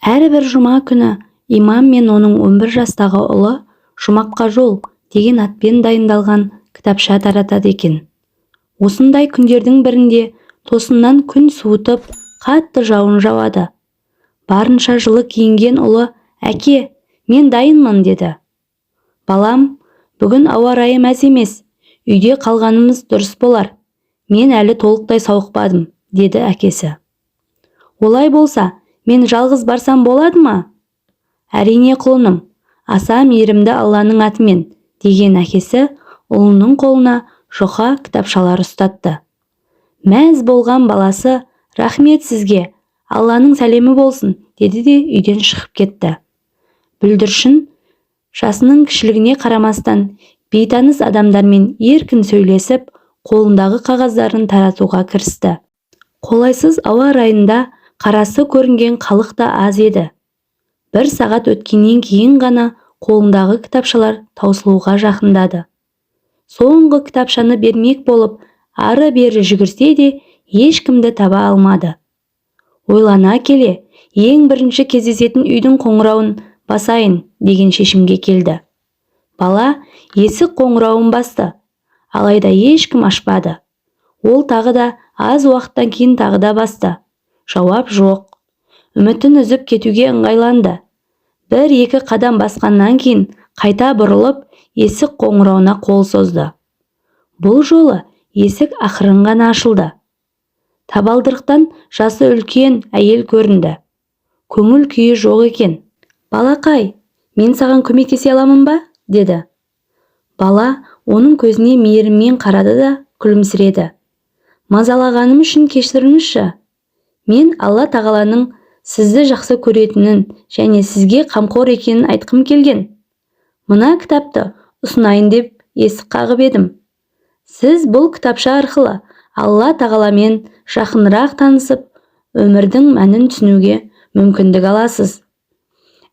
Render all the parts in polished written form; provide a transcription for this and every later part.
Әрбір жұма күні имам мен оның 11 жастағы ұлы «Жұмаққа жол» деген атпен дайындалған кітапша таратады екен. Осындай күндердің бірінде тосыннан күн суытып, қатты жауын жауады. Барынша жылы киінген ұлы «Әке, мен дайынмын» деді. «Балам, бүгін ауа райы мәз емес, үйде қалғанымыз дұрыс болар. Мен әлі толықтай сауықпадым» деді әкесі. «Олай болса, мен жалғыз барсам болады ма?» «Әрине құлыным, аса мейірімді Алланың атымен» деген әкесі ұлының қолына жұқа кітапшалар ұстатты. Мәз болған баласы «Рахмет сізге, Алланың сәлемі болсын» деді де үйден шығып кетті. Бүлдіршін жасының кішілігіне қарамастан бейтаныс адамдармен еркін сөйлесіп, қолындағы қағаздарын таратуға кірісті. Қолайсыз ауа райында қарасы көрінген халық та аз еді. Бір сағат өткеннен кейін ғана қолындағы кітапшалар таусылуға жақындады. Соңғы кітапшаны бермек болып, ары-бері жүгірсе де ешкімді таба алмады. Ойлана келе, ең бірінші кездесетін үйдің қоңырауын басайын деген шешімге келді. Бала есік қоңырауын басты, алайда ешкім ашпады. Ол тағы да аз уақыттан кейін тағы да басты. Жауап жоқ. Үмітін үзіп кетуге ыңғайланды. Бір-екі қадам басқаннан кейін қайта бұрылып, есік қоңырауына қол созды. Бұл жолы есік ақырын ғана ашылды. Табалдырықтан жасы үлкен әйел көрінді. Көңіл күйі жоқ екен. «Балақай, мен саған көмектесе аламын ба?» деді. Бала оның көзіне мейіріммен қарады да күлімсіреді. «Мазалағаным үшін кешіріңізші. Мен Алла тағаланың сізді жақсы көретінін және сізге қамқор екенін айтқым келген. Мына кітапты ұсынайын деп есік қағып едім. Сіз бұл кітапша арқылы Алла тағаламен жақынырақ танысып, өмірдің мәнін түсінуге мүмкіндік аласыз».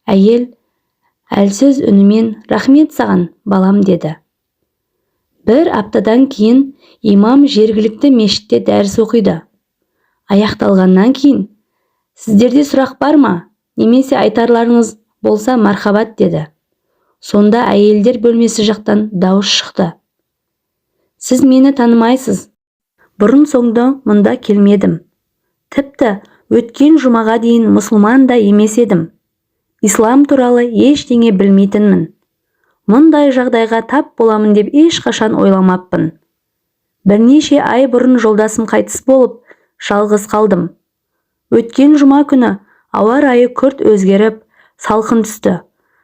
Әйел әлсіз үнімен «Рахмет саған, балам» деді. Бір аптадан кейін имам жергілікті мешітте дәріс оқиды. Аяқталғаннан кейін «Сіздерде сұрақ бар ма? Немесе айтарларыңыз болса мархабат» деді. Сонда әйелдер бөлмесі жақтан дауыс шықты. «Сіз мені танымайсыз. Бұрын-соңды мұнда келмедім. Тіпті өткен жұмаға дейін мұсылман да емес едім. Ислам туралы ештеңе білмейтінмін. Мұндай жағдайға тап боламын деп ешқашан ойламаппын. Бірнеше ай бұрын жолдасым қайтыс болып, жалғыз қалдым. Өткен жұма күні ауа райы күрт өзгеріп, салқын түсті.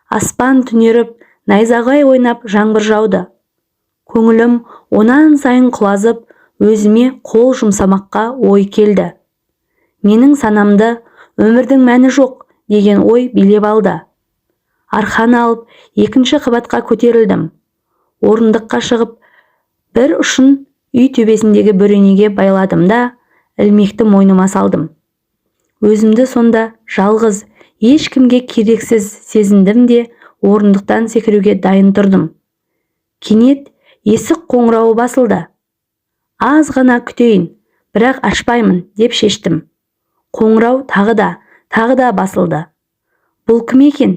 Аспан түнеріп, найзағай ойнап жаңбыр жауды. Көңілім онан сайын құлазып, өзіме қол жұмсамаққа ой келді. Менің санамды өмірдің мәні жоқ деген ой билеп алды. Арқан алып, екінші қабатқа көтерілдім. Орындыққа шығып, бір ұшын үй төбесіндегі бөренеге байладым да, ілмекті мойныма салдым. Өзімді сонда жалғыз, ешкімге керексіз сезіндім де, орындықтан секіруге дайын тұрдым. Кенет есік қоңырауы басылды. Аз ғана күтейін, бірақ ашпаймын деп шештім. Қоңырау тағы да басылды. Бұл кім екен?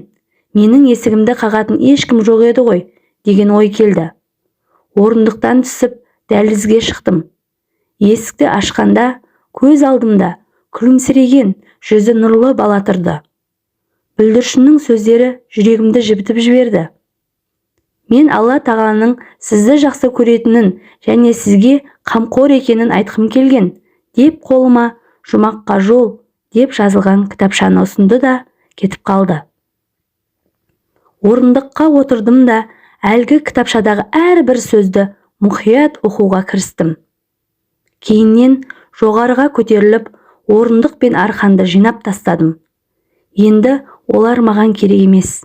Менің есігімді қағатын ешкім жоқ еді ғой, деген ой келді. Орындықтан түсіп, дәлізге шықтым. Есікті ашқанда, көз алдымда күлімсіреген, жүзі нұрлы бала тұрды. Бүлдіршіннің сөздері жүрегімді жібітіп жіберді. Мен Алла тағаланың сізді жақсы көретінін және сізге қамқор екенін айтқым келген, деп қолыма «Жұмаққа жол» деп жазылған кітапшаны ұсынды да кетіп қалды. Орындыққа отырдым да, әлгі кітапшадағы әрбір сөзді мұқият оқуға кірістім. Кейіннен жоғарыға көтеріліп, орындық пен арқанды жинап тастадым. Енді олар маған керек емес.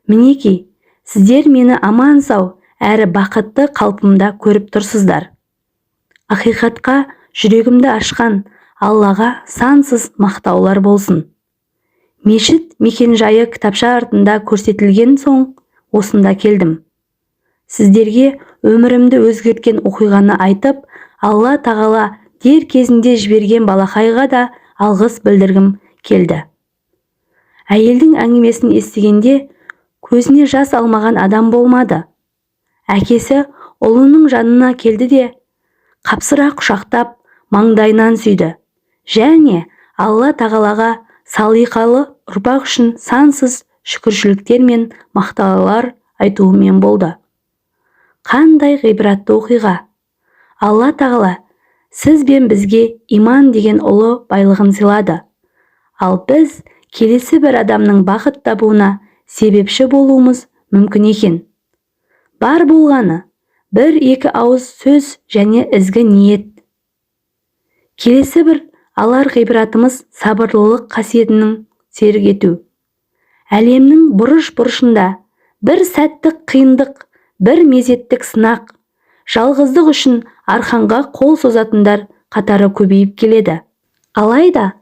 Мінекей, сіздер мені аман сау әрі бақытты қалпымда көріп тұрсыздар. Ақиқатқа жүрегімді ашқан Аллаға сансыз мақтаулар болсын. Мешіт мекенжайы кітапша артында көрсетілген соң, осында келдім. Сіздерге өмірімді өзгерткен оқиғаны айтып, Алла тағала дер кезінде жіберген балақайға да алғыс білдіргім келді. Әйелдің әңгімесін естігенде көзіне жас алмаған адам болмады. Әкесі ұлының жанына келді де қапсыра құшақтап маңдайынан сүйді. Және Алла тағалаға салиқалы ұрпақ үшін сансыз шүкіршіліктер мен мақтаулар айтуымен болды. Қандай ғибратты оқиға! Алла тағала сіз бен бізге иман деген ұлы байлығын сыйлады. Ал біз келесі бір адамның бақыт табуына себепші болуымыз мүмкін екен. Бар болғаны бір-екі ауыз сөз және ізгі ниет. Келесі бір алар ғибратымыз сабырлылық қасиетінің серік ету. Әлемнің бұрыш-бұрышында бір сәттік қиындық, бір мезеттік сынақ, жалғыздық үшін арқанға қол созатындар қатары көбейіп келеді. Алайда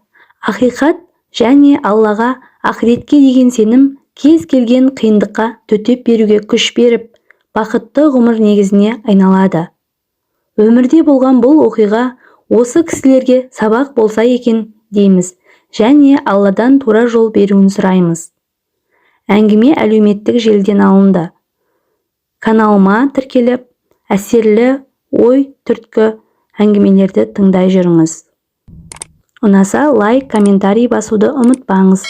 ақиқат және Аллаға, ақиретке деген сенім кез келген қиындыққа төтеп беруге күш беріп, бақытты ғұмыр негізіне айналады. Өмірде болған бұл оқиға осы кісілерге сабақ болса екен дейміз және Алладан тура жол беруін сұраймыз. Әңгіме әлеуметтік желіден алынды. Каналыма тіркеліп, әсерлі ой түрткі әңгімелерді тыңдай жүріңіз. Ұнаса лайк, комментарий басуды ұмытпаңыз.